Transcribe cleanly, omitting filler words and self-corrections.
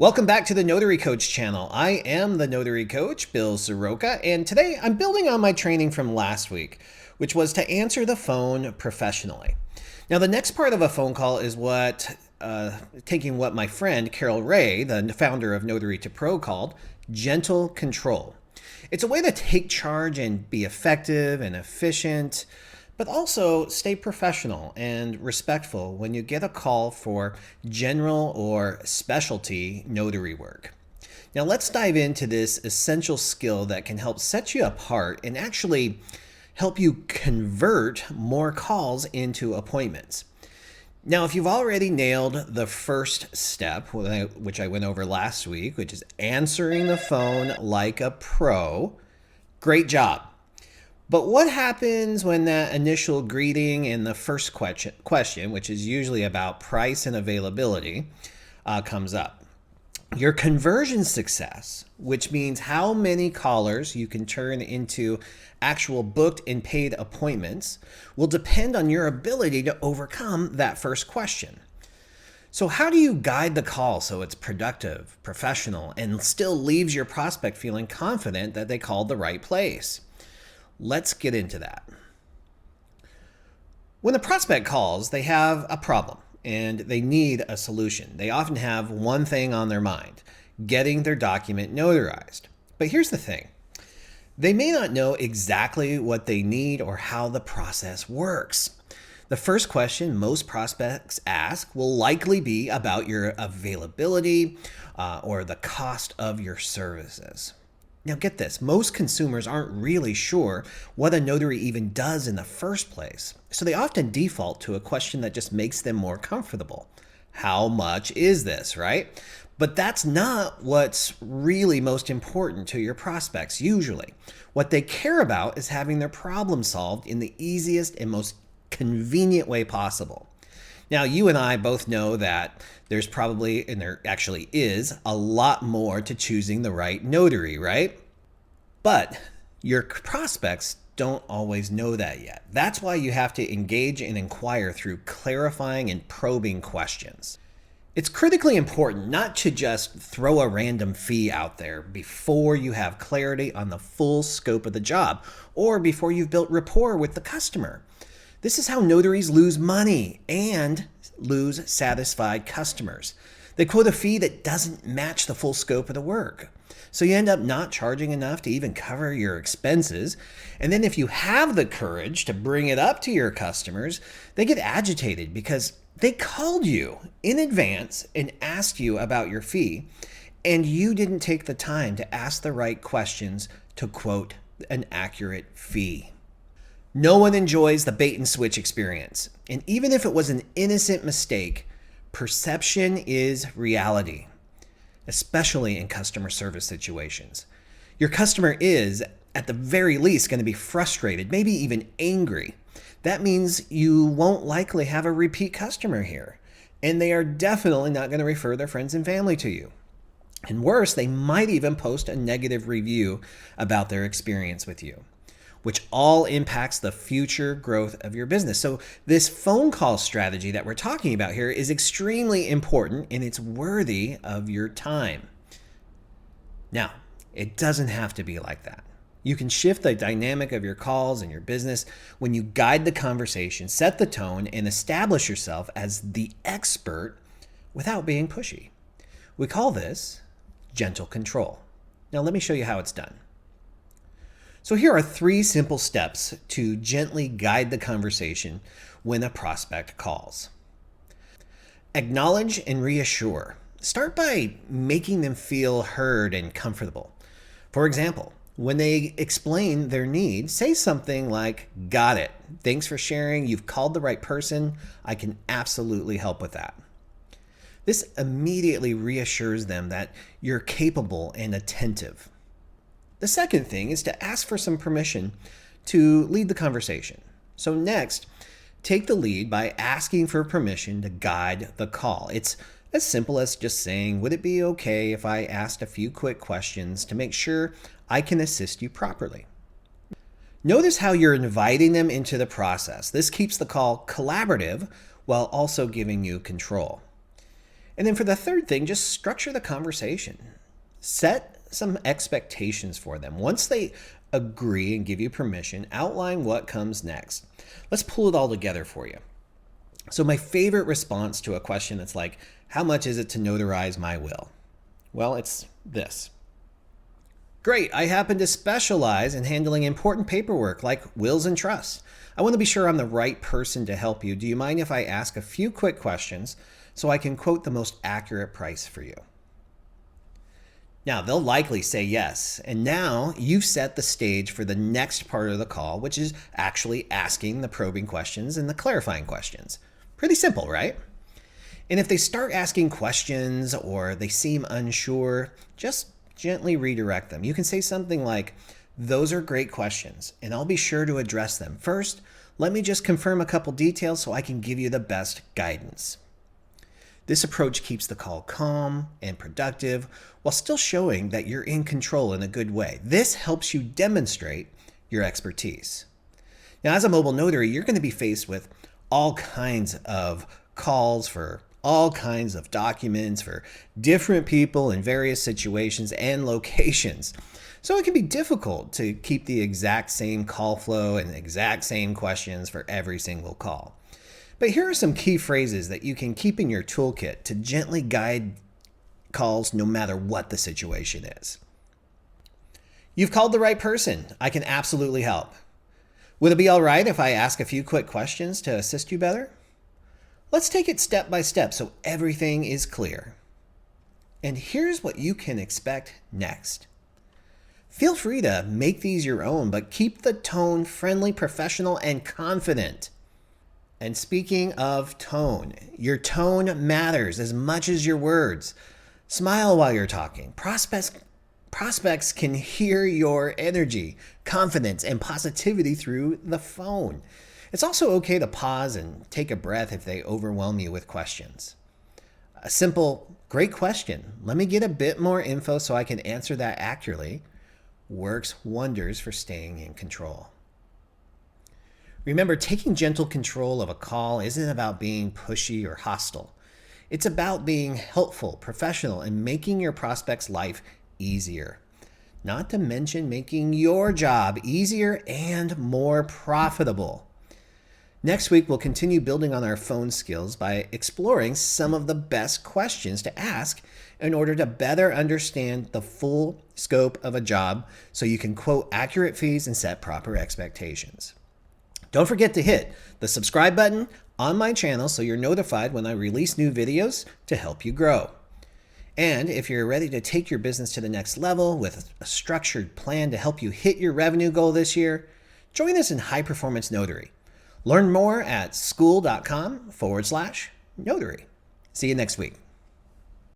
Welcome back to the Notary Coach channel. I am the Notary Coach, Bill Soroka, and today I'm building on my training from last week, which was to answer the phone professionally. Now, the next part of a phone call is taking what my friend Carol Ray, the founder of Notary to Pro, called gentle control. It's a way to take charge and be effective and efficient, but also stay professional and respectful when you get a call for general or specialty notary work. Now let's dive into this essential skill that can help set you apart and actually help you convert more calls into appointments. Now, if you've already nailed the first step, which I went over last week, which is answering the phone like a pro, great job. But what happens when that initial greeting and the first question, which is usually about price and availability, comes up? Your conversion success, which means how many callers you can turn into actual booked and paid appointments, will depend on your ability to overcome that first question. So how do you guide the call so it's productive, professional, and still leaves your prospect feeling confident that they called the right place? Let's get into that. When a prospect calls, they have a problem and they need a solution. They often have one thing on their mind: getting their document notarized. But here's the thing. They may not know exactly what they need or how the process works. The first question most prospects ask will likely be about your availability or the cost of your services. Now get this, most consumers aren't really sure what a notary even does in the first place, so they often default to a question that just makes them more comfortable. How much is this, right? But that's not what's really most important to your prospects usually. What they care about is having their problem solved in the easiest and most convenient way possible. Now, you and I both know that there's probably, and there actually is, a lot more to choosing the right notary, right? But your prospects don't always know that yet. That's why you have to engage and inquire through clarifying and probing questions. It's critically important not to just throw a random fee out there before you have clarity on the full scope of the job or before you've built rapport with the customer. This is how notaries lose money and lose satisfied customers. They quote a fee that doesn't match the full scope of the work. So you end up not charging enough to even cover your expenses. And then if you have the courage to bring it up to your customers, they get agitated because they called you in advance and asked you about your fee, and you didn't take the time to ask the right questions to quote an accurate fee. No one enjoys the bait and switch experience. And even if it was an innocent mistake, perception is reality, especially in customer service situations. Your customer is, at the very least, going to be frustrated, maybe even angry. That means you won't likely have a repeat customer here, and they are definitely not going to refer their friends and family to you. And worse, they might even post a negative review about their experience with you, which all impacts the future growth of your business. So this phone call strategy that we're talking about here is extremely important, and it's worthy of your time. Now, it doesn't have to be like that. You can shift the dynamic of your calls and your business when you guide the conversation, set the tone, and establish yourself as the expert without being pushy. We call this gentle control. Now, let me show you how it's done. So here are 3 simple steps to gently guide the conversation when a prospect calls. Acknowledge and reassure. Start by making them feel heard and comfortable. For example, when they explain their need, say something like, "Got it. Thanks for sharing. You've called the right person. I can absolutely help with that." This immediately reassures them that you're capable and attentive. The second thing is to ask for some permission to lead the conversation. So next, take the lead by asking for permission to guide the call. It's as simple as just saying, "Would it be okay if I asked a few quick questions to make sure I can assist you properly?" Notice how you're inviting them into the process. This keeps the call collaborative while also giving you control. And then for the third thing, just structure the conversation. Set some expectations for them. Once they agree and give you permission, outline what comes next. Let's pull it all together for you. So my favorite response to a question that's like, how much is it to notarize my will? Well, it's this. Great, I happen to specialize in handling important paperwork like wills and trusts. I want to be sure I'm the right person to help you. Do you mind if I ask a few quick questions so I can quote the most accurate price for you? Now, they'll likely say yes, and now you've set the stage for the next part of the call, which is actually asking the probing questions and the clarifying questions. Pretty simple, right? And if they start asking questions or they seem unsure, just gently redirect them. You can say something like, those are great questions, and I'll be sure to address them. First, let me just confirm a couple details so I can give you the best guidance. This approach keeps the call calm and productive while still showing that you're in control in a good way. This helps you demonstrate your expertise. Now, as a mobile notary, you're going to be faced with all kinds of calls for all kinds of documents for different people in various situations and locations. So it can be difficult to keep the exact same call flow and exact same questions for every single call. But here are some key phrases that you can keep in your toolkit to gently guide calls no matter what the situation is. You've called the right person. I can absolutely help. Would it be all right if I ask a few quick questions to assist you better? Let's take it step by step so everything is clear. And here's what you can expect next. Feel free to make these your own, but keep the tone friendly, professional, and confident. And speaking of tone, your tone matters as much as your words. Smile while you're talking. Prospects can hear your energy, confidence, and positivity through the phone. It's also okay to pause and take a breath if they overwhelm you with questions. A simple, great question, let me get a bit more info so I can answer that accurately, works wonders for staying in control. Remember, taking gentle control of a call isn't about being pushy or hostile. It's about being helpful, professional, and making your prospect's life easier. Not to mention making your job easier and more profitable. Next week, we'll continue building on our phone skills by exploring some of the best questions to ask in order to better understand the full scope of a job so you can quote accurate fees and set proper expectations. Don't forget to hit the subscribe button on my channel so you're notified when I release new videos to help you grow. And if you're ready to take your business to the next level with a structured plan to help you hit your revenue goal this year, join us in High Performance Notary. Learn more at school.com/notary. See you next week.